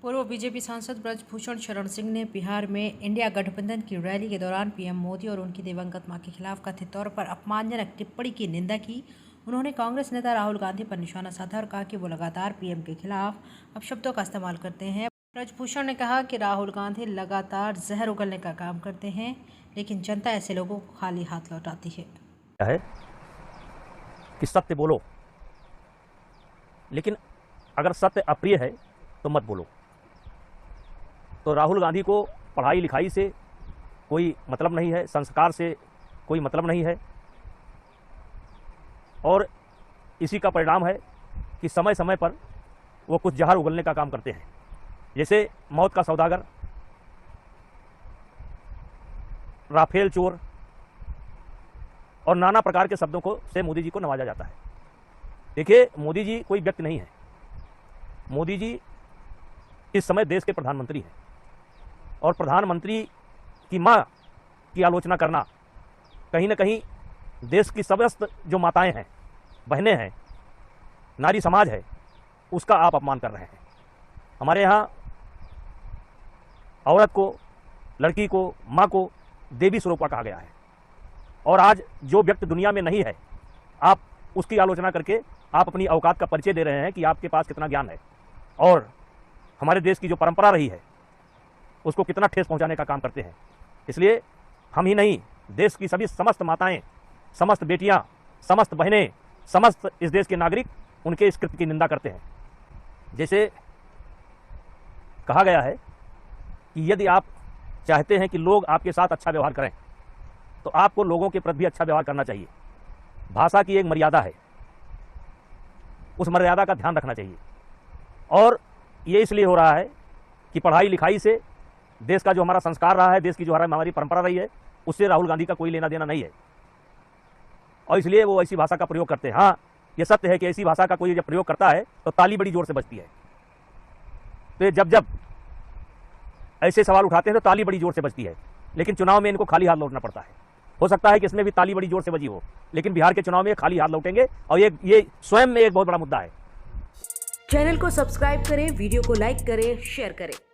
पूर्व बीजेपी सांसद ब्रजभूषण शरण सिंह ने बिहार में इंडिया गठबंधन की रैली के दौरान पीएम मोदी और उनकी दिवंगत मां के खिलाफ कथित तौर पर अपमानजनक टिप्पणी की निंदा की। उन्होंने कांग्रेस नेता राहुल गांधी पर निशाना साधा और कहा कि वो लगातार पीएम के खिलाफ अपशब्दों का इस्तेमाल करते हैं। ब्रजभूषण ने कहा कि राहुल गांधी लगातार जहर उगलने का काम करते हैं, लेकिन जनता ऐसे लोगों को खाली हाथ लौटाती है कि सत्य बोलो, लेकिन अगर सत्य अप्रिय है तो मत बोलो। तो राहुल गांधी को पढ़ाई लिखाई से कोई मतलब नहीं है, संस्कार से कोई मतलब नहीं है, और इसी का परिणाम है कि समय समय पर वो कुछ जहर उगलने का काम करते हैं। जैसे मौत का सौदागर, राफेल चोर और नाना प्रकार के शब्दों को से मोदी जी को नवाजा जाता है। देखिए, मोदी जी कोई व्यक्ति नहीं है। मोदी जी इस समय देश के प्रधानमंत्री हैं, और प्रधानमंत्री की मां की आलोचना करना कहीं ना कहीं देश की समस्त जो माताएं हैं, बहनें हैं, नारी समाज है, उसका आप अपमान कर रहे हैं। हमारे यहाँ औरत को, लड़की को, मां को देवी स्वरूपा कहा गया है, और आज जो व्यक्ति दुनिया में नहीं है, आप उसकी आलोचना करके आप अपनी औकात का परिचय दे रहे हैं कि आपके पास कितना ज्ञान है, और हमारे देश की जो परंपरा रही है उसको कितना ठेस पहुंचाने का काम करते हैं। इसलिए हम ही नहीं, देश की सभी समस्त माताएं, समस्त बेटियां, समस्त बहनें, समस्त इस देश के नागरिक उनके इस कृत्य की निंदा करते हैं। जैसे कहा गया है कि यदि आप चाहते हैं कि लोग आपके साथ अच्छा व्यवहार करें, तो आपको लोगों के प्रति भी अच्छा व्यवहार करना चाहिए। भाषा की एक मर्यादा है, उस मर्यादा का ध्यान रखना चाहिए। और ये इसलिए हो रहा है कि पढ़ाई लिखाई से देश का जो हमारा संस्कार रहा है, देश की जो हमारी परंपरा रही है, उससे राहुल गांधी का कोई लेना देना नहीं है, और इसलिए वो ऐसी भाषा का प्रयोग करते हैं। हाँ, ये सत्य है कि ऐसी भाषा का कोई जब प्रयोग करता है तो ताली बड़ी जोर से बजती है। तो ये जब ऐसे सवाल उठाते हैं तो ताली बड़ी जोर से बजती है, लेकिन चुनाव में इनको खाली हाथ लौटना पड़ता है। हो सकता है कि इसमें भी ताली बड़ी जोर से बजी हो, लेकिन बिहार के चुनाव में खाली हाथ लौटेंगे, और ये स्वयं में एक बहुत बड़ा मुद्दा है। चैनल को सब्सक्राइब करें, वीडियो को लाइक करें, शेयर करें।